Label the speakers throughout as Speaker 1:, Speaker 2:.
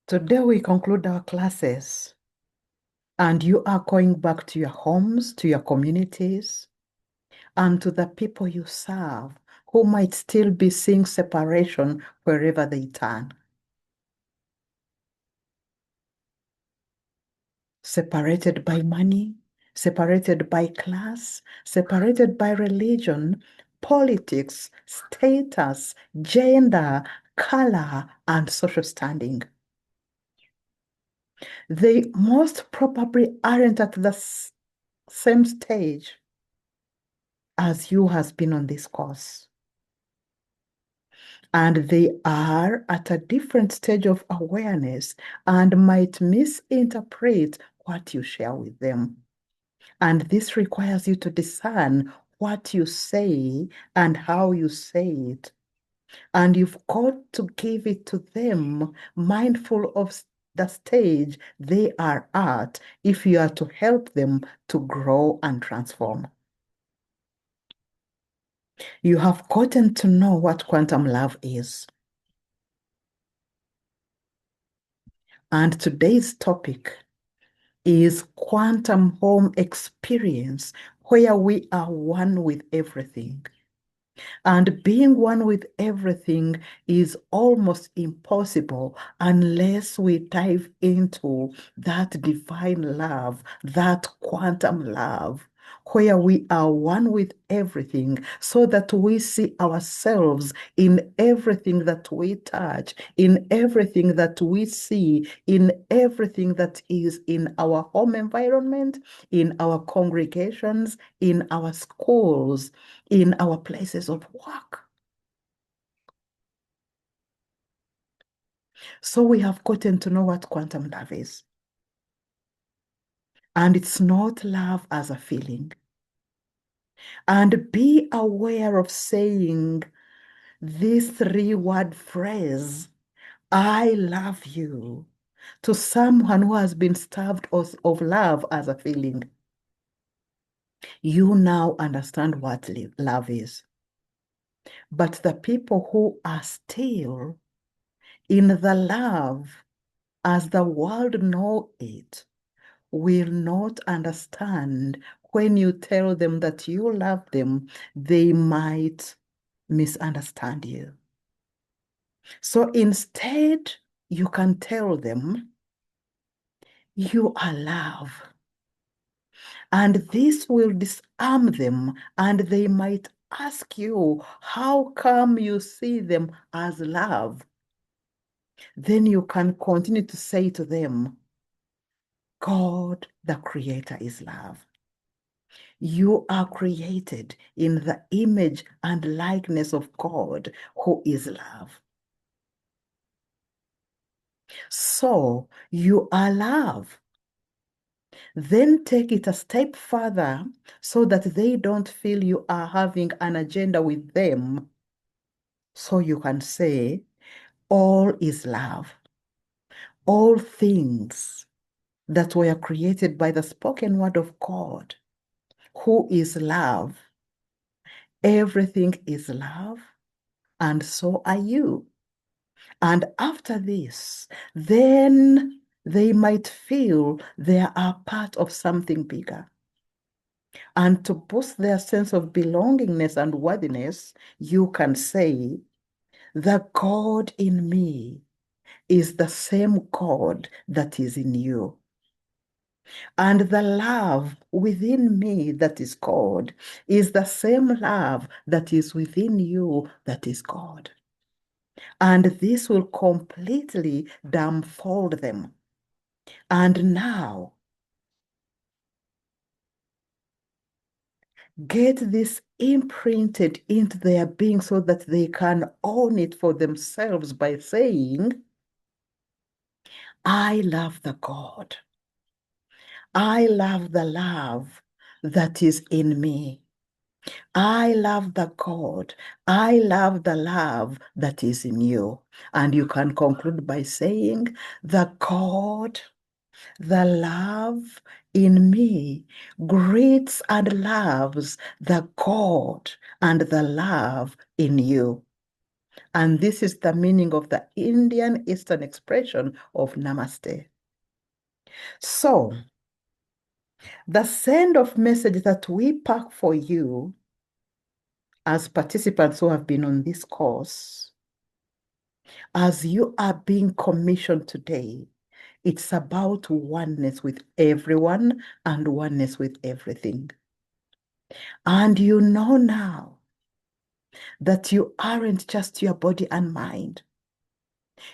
Speaker 1: Today we conclude our classes, and you are going back to your homes, to your communities, and to the people you serve who might still be seeing separation wherever they turn. Separated by money, separated by class, separated by religion, politics, status, gender, color, and social standing. They most probably aren't at the same stage as you has been on this course. And they are at a different stage of awareness and might misinterpret what you share with them. And this requires you to discern what you say and how you say it. And you've got to give it to them, mindful of the stage they are at, if you are to help them to grow and transform. You have gotten to know what quantum love is. And today's topic is quantum home experience, where we are one with everything. And being one with everything is almost impossible unless we dive into that divine love, that quantum love, where we are one with everything, so that we see ourselves in everything that we touch, in everything that we see, in everything that is in our home environment, in our congregations, in our schools, in our places of work. So we have gotten to know what quantum love is. And it's not love as a feeling. And be aware of saying this three-word phrase, I love you, to someone who has been starved of love as a feeling. You now understand what love is. But the people who are still in the love as the world know it will not understand when you tell them that you love them. They might misunderstand you. So instead, you can tell them you are love. And this will disarm them, and they might ask you, how come you see them as love? Then you can continue to say to them, God, the Creator, is love. You are created in the image and likeness of God, who is love. So you are love. Then take it a step further so that they don't feel you are having an agenda with them. So you can say, all is love. All things that were created by the spoken word of God, who is love. Everything is love, and so are you. And after this, then they might feel they are part of something bigger. And to boost their sense of belongingness and worthiness, you can say, the God in me is the same God that is in you. And the love within me that is God is the same love that is within you that is God. And this will completely dumbfold them. And now, get this imprinted into their being so that they can own it for themselves by saying, I love the God. I love the love that is in me. I love the God. I love the love that is in you. And you can conclude by saying, the God, the love in me greets and loves the God and the love in you. And this is the meaning of the Indian Eastern expression of namaste. So, the send of message that we pack for you as participants who have been on this course, as you are being commissioned today, it's about oneness with everyone and oneness with everything. And you know now that you aren't just your body and mind.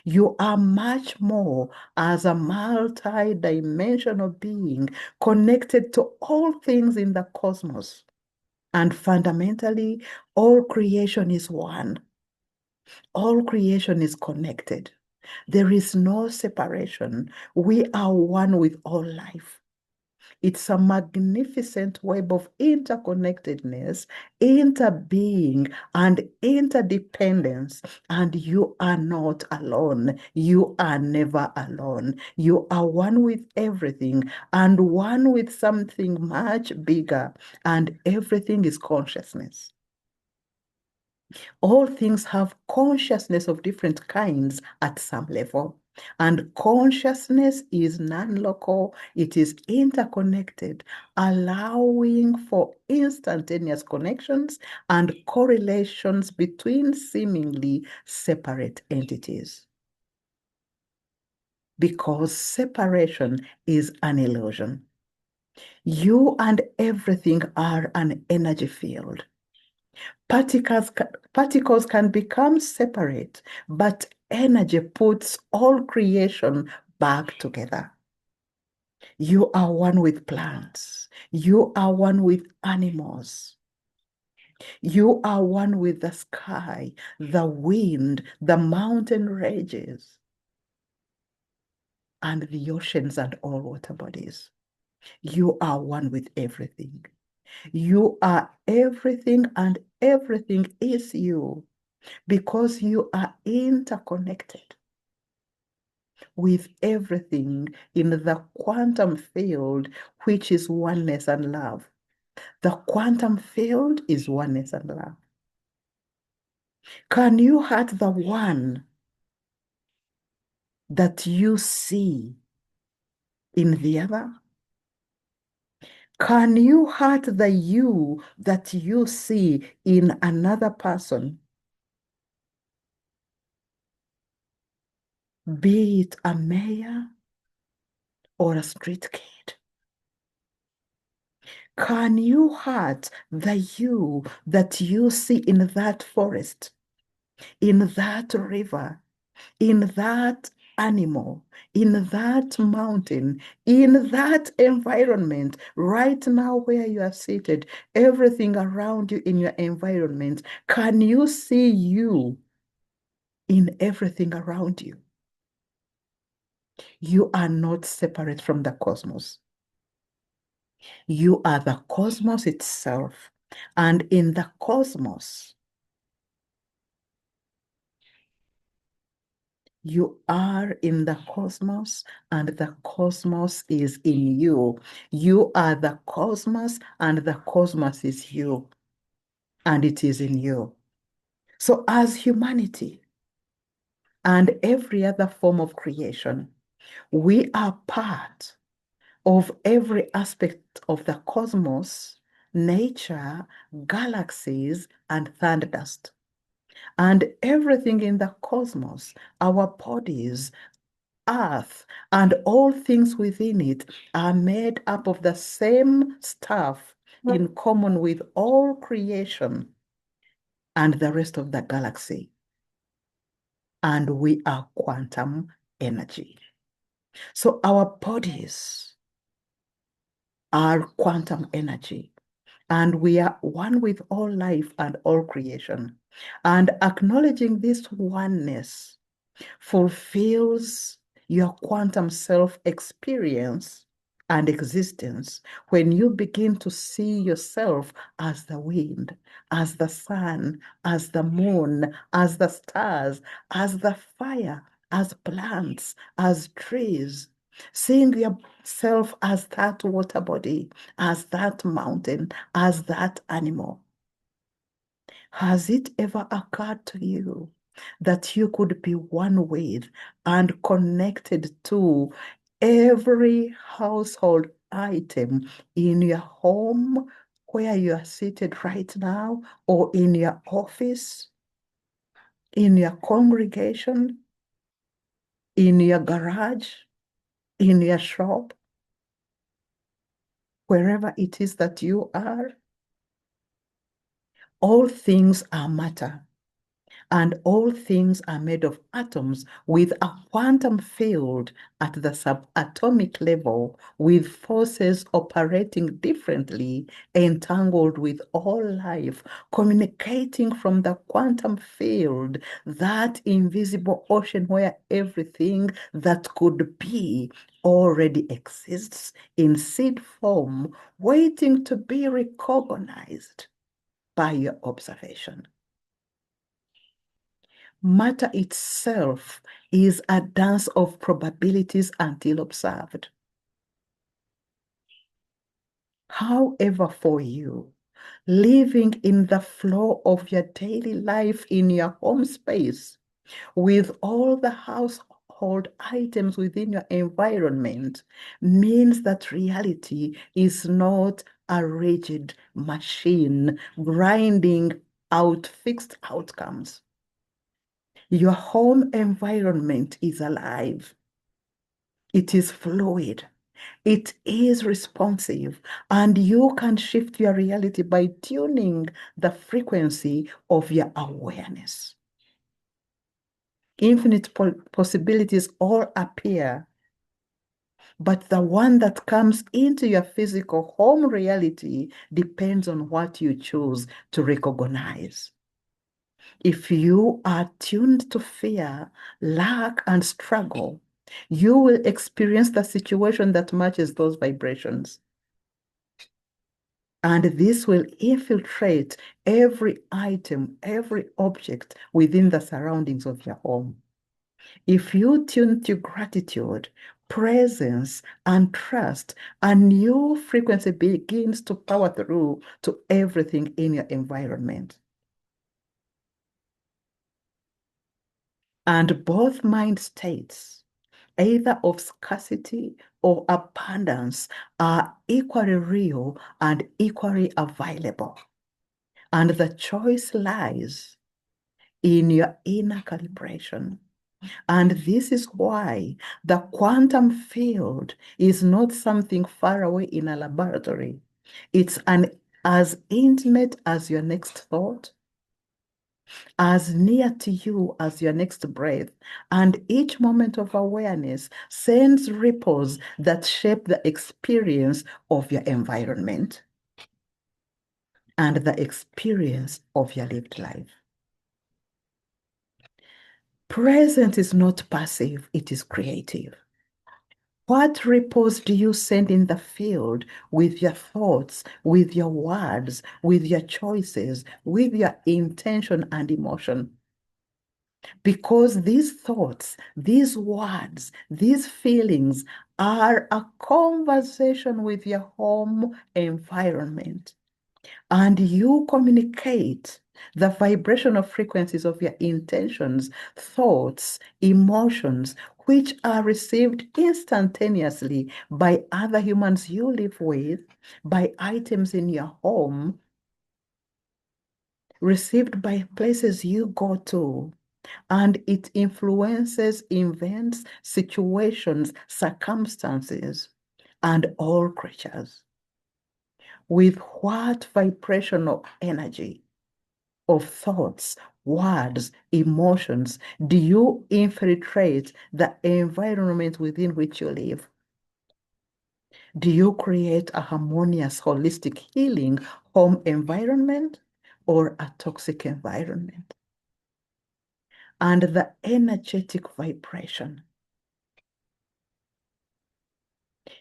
Speaker 1: You are much more as a multi-dimensional being connected to all things in the cosmos. And fundamentally, all creation is one. All creation is connected. There is no separation. We are one with all life. It's a magnificent web of interconnectedness, interbeing, and interdependence. And you are not alone. You are never alone. You are one with everything and one with something much bigger. And everything is consciousness. All things have consciousness of different kinds at some level. And consciousness is non-local, it is interconnected, allowing for instantaneous connections and correlations between seemingly separate entities. Because separation is an illusion. You and everything are an energy field. Particles can become separate, but energy puts all creation back together. You are one with plants. You are one with animals. You are one with the sky, the wind, the mountain ranges, and the oceans and all water bodies. You are one with everything. You are everything, and everything is you. Because you are interconnected with everything in the quantum field, which is oneness and love. The quantum field is oneness and love. Can you hurt the one that you see in the other? Can you hurt the you that you see in another person? Be it a mayor or a street kid. Can you hurt the you that you see in that forest, in that river, in that animal, in that mountain, in that environment, right now where you are seated, everything around you in your environment? Can you see you in everything around you? You are not separate from the cosmos. You are the cosmos itself. And in the cosmos, you are in the cosmos, and the cosmos is in you. You are the cosmos, and the cosmos is you, and it is in you. So, as humanity and every other form of creation, we are part of every aspect of the cosmos, nature, galaxies, and thunderdust. And everything in the cosmos, our bodies, Earth, and all things within it are made up of the same stuff in common with all creation and the rest of the galaxy. And we are quantum energy. So our bodies are quantum energy. And we are one with all life and all creation. And acknowledging this oneness fulfills your quantum self experience and existence when you begin to see yourself as the wind, as the sun, as the moon, as the stars, as the fire, as plants, as trees. Seeing yourself as that water body, as that mountain, as that animal. Has it ever occurred to you that you could be one with and connected to every household item in your home, where you are seated right now, or in your office, in your congregation, in your garage, in your shop, wherever it is that you are. All things are matter. And all things are made of atoms with a quantum field at the subatomic level, with forces operating differently, entangled with all life, communicating from the quantum field, that invisible ocean where everything that could be already exists in seed form, waiting to be recognized by your observation. Matter itself is a dance of probabilities until observed. However, for you, living in the flow of your daily life in your home space, with all the household items within your environment, means that reality is not a rigid machine grinding out fixed outcomes. Your home environment is alive. It is fluid. It is responsive. And you can shift your reality by tuning the frequency of your awareness. Infinite possibilities all appear, but the one that comes into your physical home reality depends on what you choose to recognize. If you are tuned to fear, lack, and struggle, you will experience the situation that matches those vibrations. And this will infiltrate every item, every object within the surroundings of your home. If you tune to gratitude, presence, and trust, a new frequency begins to power through to everything in your environment. And both mind states, either of scarcity or abundance, are equally real and equally available. And the choice lies in your inner calibration. And this is why the quantum field is not something far away in a laboratory. It's as intimate as your next thought, as near to you as your next breath, and each moment of awareness sends ripples that shape the experience of your environment and the experience of your lived life. Present is not passive, it is creative. What ripples do you send in the field with your thoughts, with your words, with your choices, with your intention and emotion? Because these thoughts, these words, these feelings are a conversation with your home environment. And you communicate the vibrational frequencies of your intentions, thoughts, emotions, which are received instantaneously by other humans you live with, by items in your home, received by places you go to. And it influences events, situations, circumstances, and all creatures. With what vibrational energy of thoughts, words, emotions do you infiltrate the environment within which you live? Do you create a harmonious, holistic, healing home environment or a toxic environment? And the energetic vibration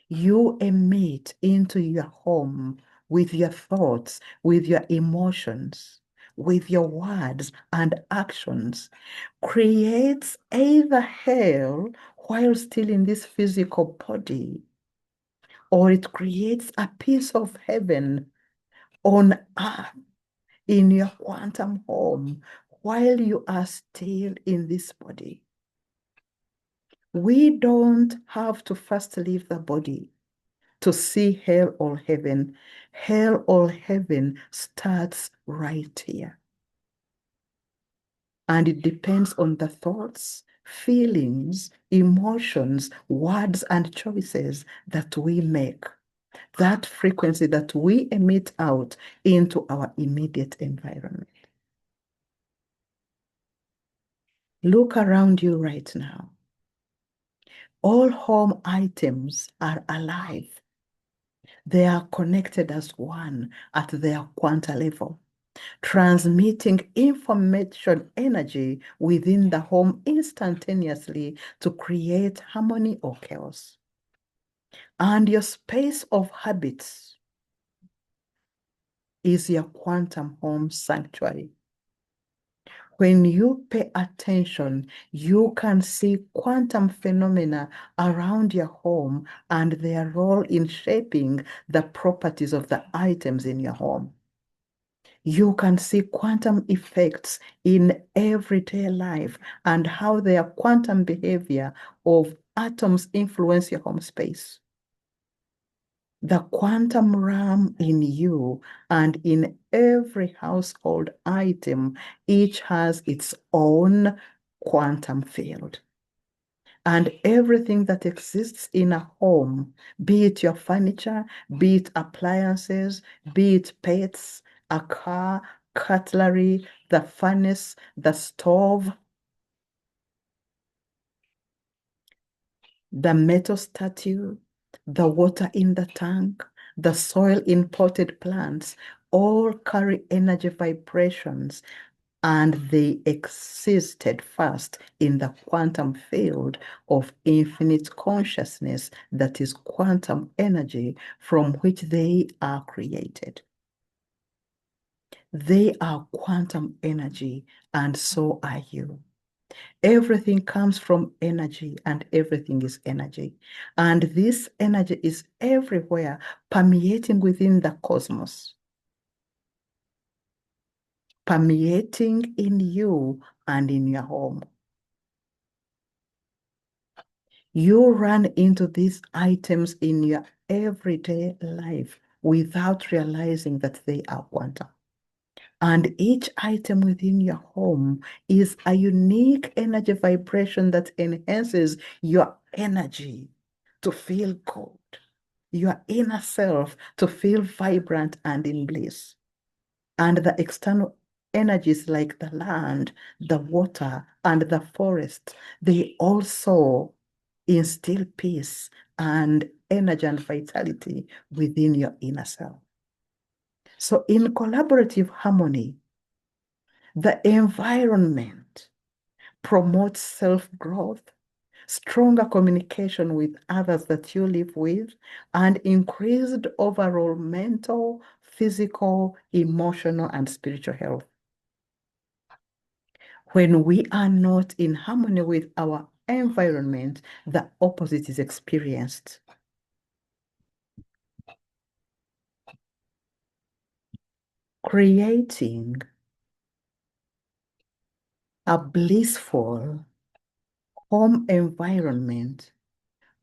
Speaker 1: you emit into your home with your thoughts, with your emotions, with your words and actions creates either hell while still in this physical body, or it creates a piece of heaven on earth in your quantum home, while you are still in this body. We don't have to first leave the body to see hell or heaven. Hell or heaven starts right here. And it depends on the thoughts, feelings, emotions, words, and choices that we make. That frequency that we emit out into our immediate environment. Look around you right now. All home items are alive. They are connected as one at their quanta level, transmitting information energy within the home instantaneously to create harmony or chaos. And your space of habits is your quantum home sanctuary. When you pay attention, you can see quantum phenomena around your home and their role in shaping the properties of the items in your home. You can see quantum effects in everyday life and how their quantum behavior of atoms influence your home space. The quantum realm in you and in every household item, each has its own quantum field. And everything that exists in a home, be it your furniture, be it appliances, be it pets, a car, cutlery, the furnace, the stove, the metal statue, the water in the tank, the soil in potted plants, all carry energy vibrations, and they existed first in the quantum field of infinite consciousness that is quantum energy from which they are created. They are quantum energy, and so are you. Everything comes from energy, and everything is energy. And this energy is everywhere, permeating within the cosmos, permeating in you and in your home. You run into these items in your everyday life without realizing that they are quantum. And each item within your home is a unique energy vibration that enhances your energy to feel good, your inner self to feel vibrant and in bliss. And the external energies like the land, the water, and the forest, they also instill peace and energy and vitality within your inner self. So in collaborative harmony, the environment promotes self-growth, stronger communication with others that you live with, and increased overall mental, physical, emotional, and spiritual health. When we are not in harmony with our environment, the opposite is experienced. Creating a blissful home environment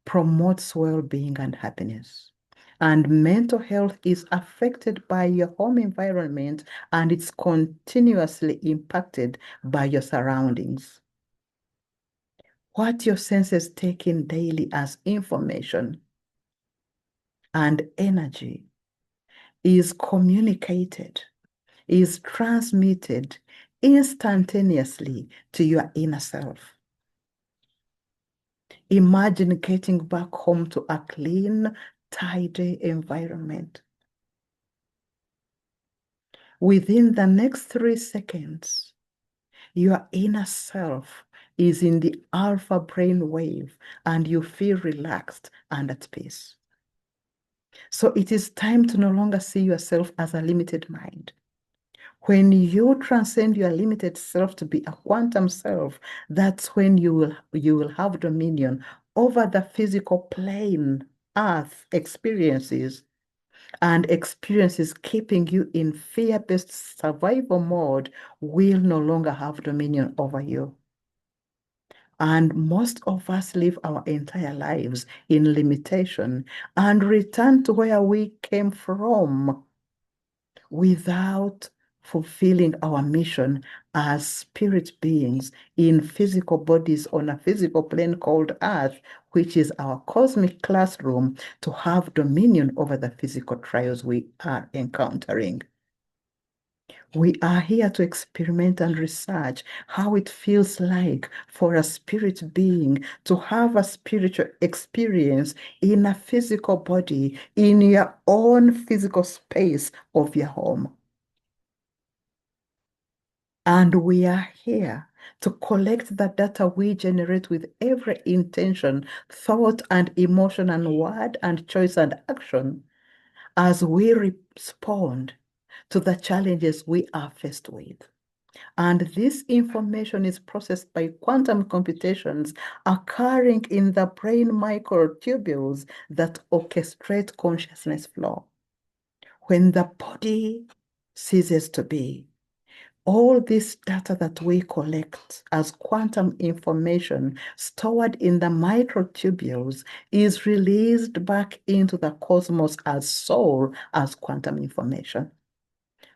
Speaker 1: promotes well-being and happiness. And mental health is affected by your home environment, and it's continuously impacted by your surroundings. What your senses take in daily as information and energy is communicated, is transmitted instantaneously to your inner self. Imagine getting back home to a clean, tidy environment. Within the next 3 seconds, your inner self is in the alpha brain wave and you feel relaxed and at peace. So it is time to no longer see yourself as a limited mind. When you transcend your limited self to be a quantum self, that's when you will have dominion over the physical plane, earth experiences, and experiences keeping you in fear-based survival mode will no longer have dominion over you. And most of us live our entire lives in limitation and return to where we came from without fulfilling our mission as spirit beings in physical bodies on a physical plane called Earth, which is our cosmic classroom to have dominion over the physical trials we are encountering. We are here to experiment and research how it feels like for a spirit being to have a spiritual experience in a physical body, in your own physical space of your home. And we are here to collect the data we generate with every intention, thought, and emotion, and word, and choice, and action as we respond to the challenges we are faced with. And this information is processed by quantum computations occurring in the brain microtubules that orchestrate consciousness flow. When the body ceases to be, all this data that we collect as quantum information stored in the microtubules is released back into the cosmos as soul, as quantum information.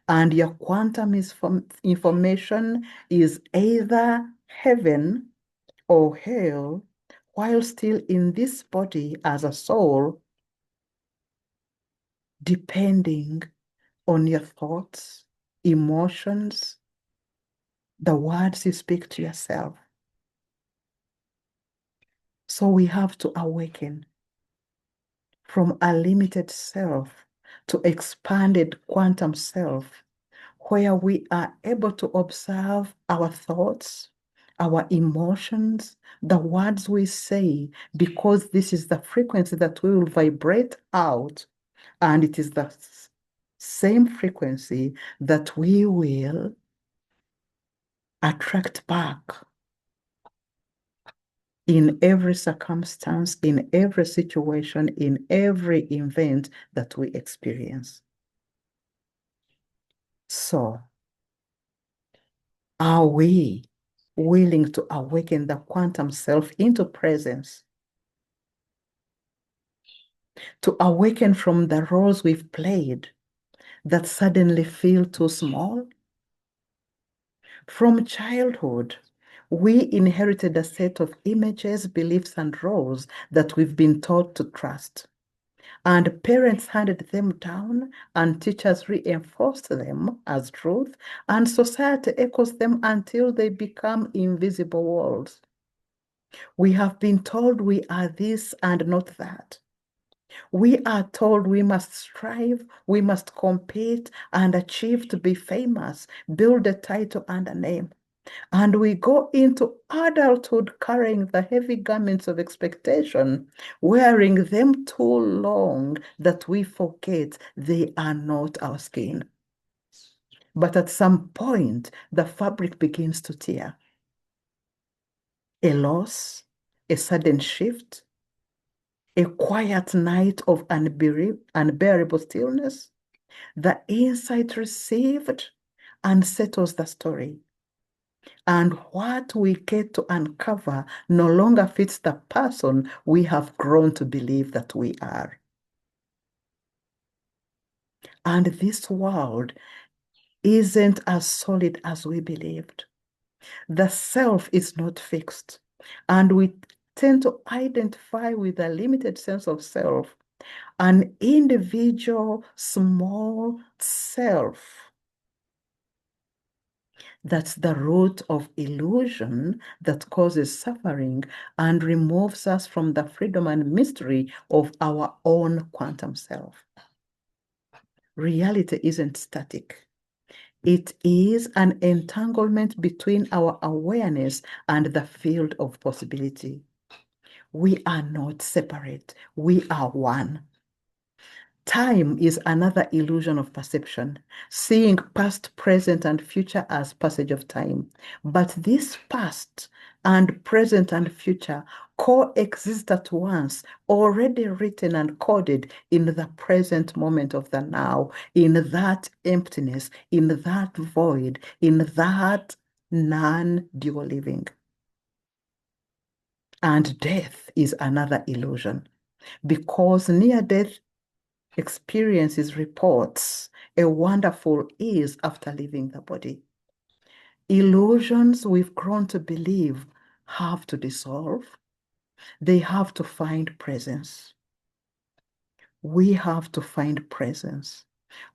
Speaker 1: And your quantum information is either heaven or hell, while still in this body as a soul, depending on your thoughts, emotions, the words you speak to yourself. So we have to awaken from a limited self to expanded quantum self, where we are able to observe our thoughts, our emotions, the words we say, because this is the frequency that we will vibrate out, and it is the same frequency that we will attract back in every circumstance, in every situation, in every event that we experience. So, are we willing to awaken the quantum self into presence? To awaken from the roles we've played that suddenly feel too small? From childhood, we inherited a set of images, beliefs, and roles that we've been taught to trust. And parents handed them down, and teachers reinforced them as truth, and society echoes them until they become invisible walls. We have been told we are this and not that. We are told we must strive, we must compete and achieve to be famous, build a title and a name. And we go into adulthood carrying the heavy garments of expectation, wearing them too long that we forget they are not our skin. But at some point, the fabric begins to tear. A loss, a sudden shift, a quiet night of unbearable stillness, the insight received unsettles the story. And what we get to uncover no longer fits the person we have grown to believe that we are. And this world isn't as solid as we believed. The self is not fixed. And we tend to identify with a limited sense of self, an individual small self. That's the root of illusion that causes suffering and removes us from the freedom and mystery of our own quantum self. Reality isn't static. It is an entanglement between our awareness and the field of possibility. We are not separate. We are one. Time is another illusion of perception, seeing past, present, and future as passage of time. But this past and present and future coexist at once, already written and coded in the present moment of the now, in that emptiness, in that void, in that non-dual living. And death is another illusion because near-death experiences reports a wonderful ease after leaving the body. Illusions we've grown to believe have to dissolve. They have to find presence. We have to find presence.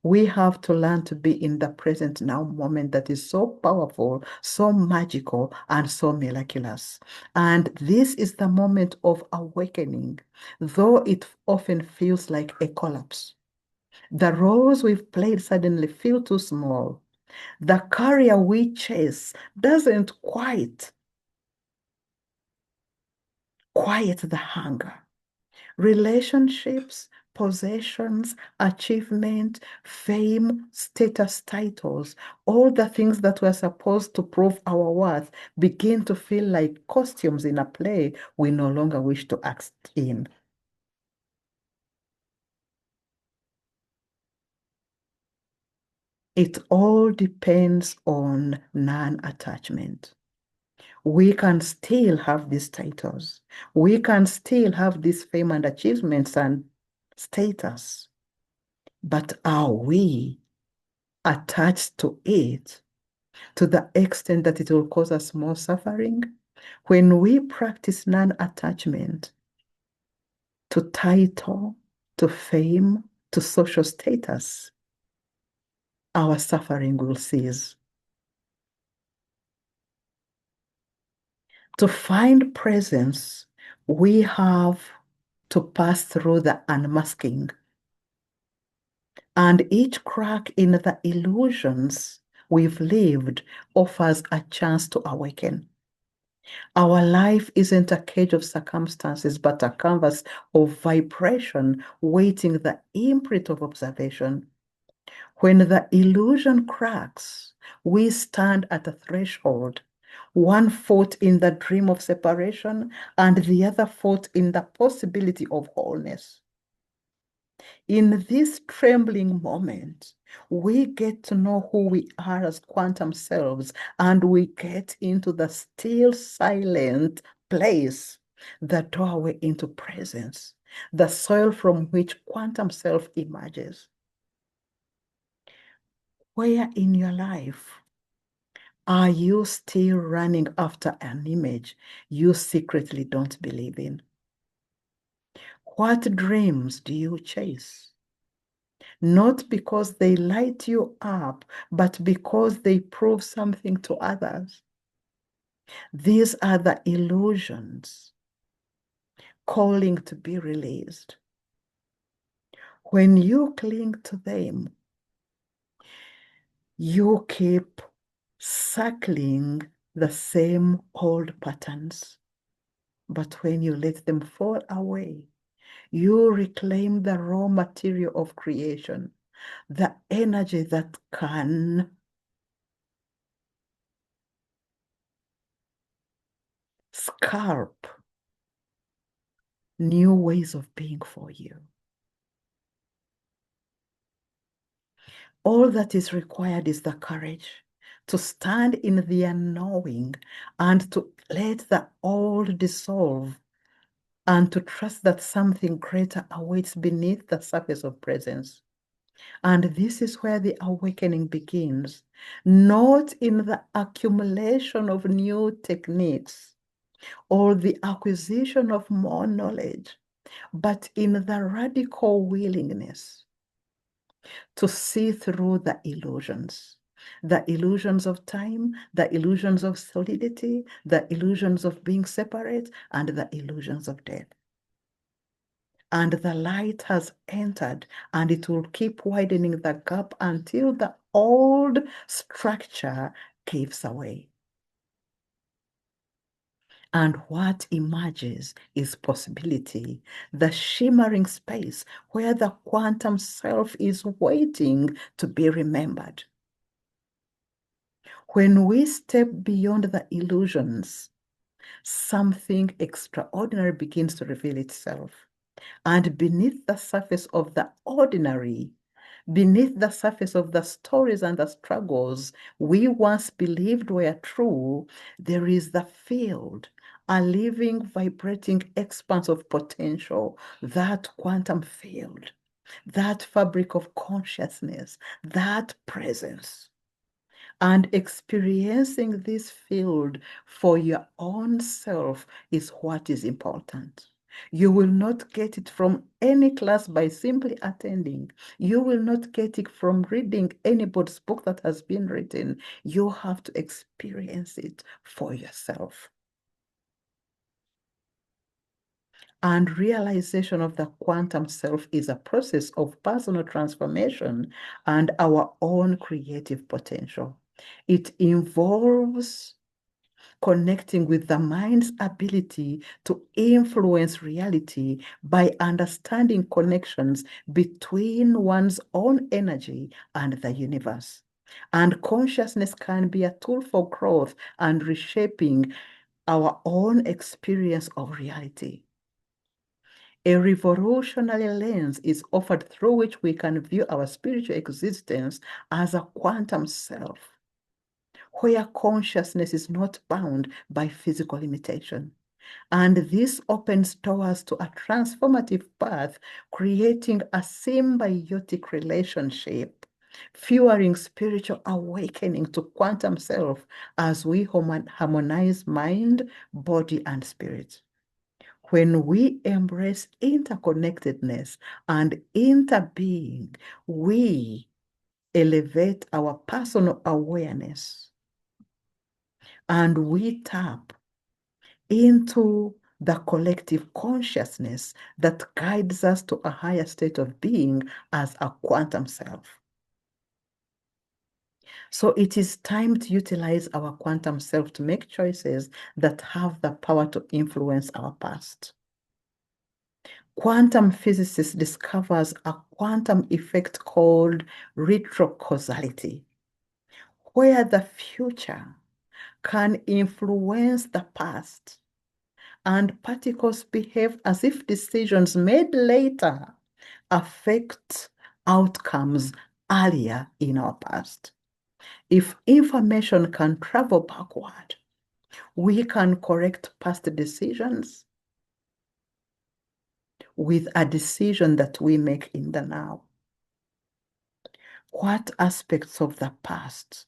Speaker 1: We have to learn to be in the present now moment that is so powerful, so magical, and so miraculous. And this is the moment of awakening, though it often feels like a collapse. The roles we've played suddenly feel too small. The career we chase doesn't quite quiet the hunger. Relationships, possessions, achievement, fame, status, titles, all the things that were supposed to prove our worth begin to feel like costumes in a play we no longer wish to act in. It all depends on non-attachment. We can still have these titles. We can still have this fame and achievements and status. But are we attached to it to the extent that it will cause us more suffering? When we practice non-attachment to title, to fame, to social status, our suffering will cease. To find presence, we have to pass through the unmasking. And each crack in the illusions we've lived offers a chance to awaken. Our life isn't a cage of circumstances, but a canvas of vibration waiting the imprint of observation. When the illusion cracks, we stand at a threshold, one foot in the dream of separation and the other foot in the possibility of wholeness. In this trembling moment, we get to know who we are as quantum selves, and we get into the still silent place, the doorway into presence, the soil from which quantum self emerges. Where in your life are you still running after an image you secretly don't believe in? What dreams do you chase? Not because they light you up, but because they prove something to others. These are the illusions calling to be released. When you cling to them, you keep circling the same old patterns. But when you let them fall away, you reclaim the raw material of creation, the energy that can sculpt new ways of being for you. All that is required is the courage to stand in the unknowing and to let the old dissolve and to trust that something greater awaits beneath the surface of presence. And this is where the awakening begins, not in the accumulation of new techniques or the acquisition of more knowledge, but in the radical willingness to see through the illusions of time, the illusions of solidity, the illusions of being separate, and the illusions of death. And the light has entered, and it will keep widening the gap until the old structure gives away. And what emerges is possibility, the shimmering space where the quantum self is waiting to be remembered. When we step beyond the illusions, something extraordinary begins to reveal itself. And beneath the surface of the ordinary, beneath the surface of the stories and the struggles we once believed were true, there is the field, a living, vibrating expanse of potential, that quantum field, that fabric of consciousness, that presence. And experiencing this field for your own self is what is important. You will not get it from any class by simply attending. You will not get it from reading anybody's book that has been written. You have to experience it for yourself. And realization of the quantum self is a process of personal transformation and our own creative potential. It involves connecting with the mind's ability to influence reality by understanding connections between one's own energy and the universe. And consciousness can be a tool for growth and reshaping our own experience of reality. A revolutionary lens is offered through which we can view our spiritual existence as a quantum self, where consciousness is not bound by physical limitation. And this opens doors to a transformative path, creating a symbiotic relationship, fueling spiritual awakening to quantum self as we harmonize mind, body, and spirit. When we embrace interconnectedness and interbeing, we elevate our personal awareness and we tap into the collective consciousness that guides us to a higher state of being as a quantum self. So it is time to utilize our quantum self to make choices that have the power to influence our past. Quantum physicists discovers a quantum effect called retrocausality, where the future can influence the past and particles behave as if decisions made later affect outcomes earlier in our past. If information can travel backward, we can correct past decisions with a decision that we make in the now. What aspects of the past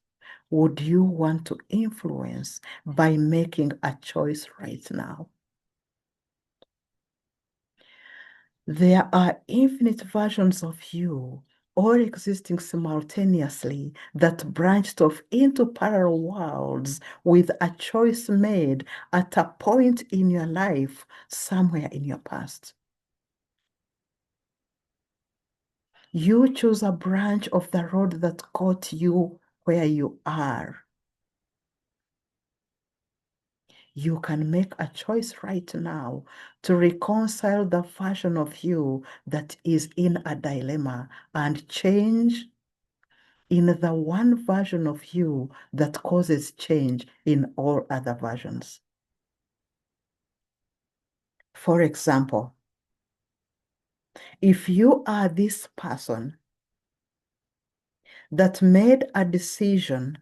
Speaker 1: would you want to influence by making a choice right now? There are infinite versions of you, all existing simultaneously, that branched off into parallel worlds with a choice made at a point in your life, somewhere in your past. You choose a branch of the road that got you where you are. You can make a choice right now to reconcile the version of you that is in a dilemma and change in the one version of you that causes change in all other versions. For example, if you are this person that made a decision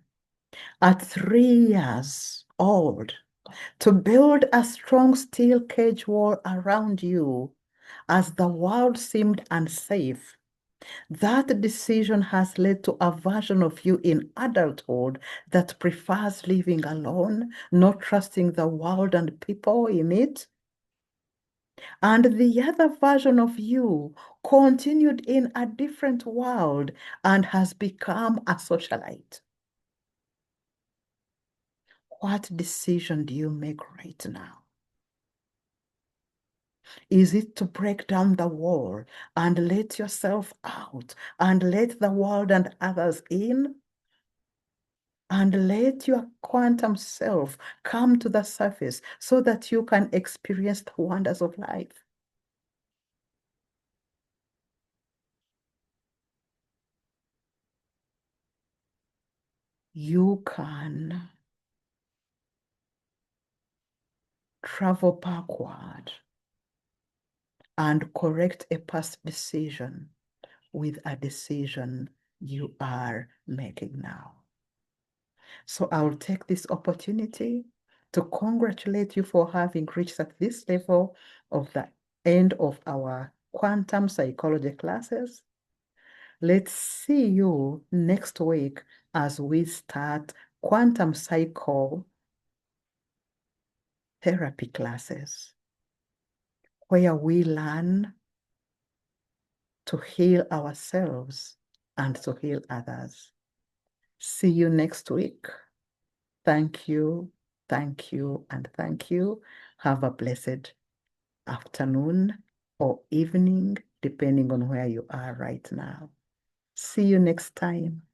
Speaker 1: at 3 years old to build a strong steel cage wall around you as the world seemed unsafe, that decision has led to a version of you in adulthood that prefers living alone, not trusting the world and people in it. And the other version of you continued in a different world and has become a socialite. What decision do you make right now? Is it to break down the wall and let yourself out and let the world and others in? and let your quantum self come to the surface so that you can experience the wonders of life. You can travel backward and correct a past decision with a decision you are making now. So I'll take this opportunity to congratulate you for having reached at this level of the end of our quantum psychology classes. Let's see you next week as we start quantum psycho therapy classes, where we learn to heal ourselves and to heal others. See you next week. Thank you, and thank you. Have a blessed afternoon or evening, depending on where you are right now. See you next time.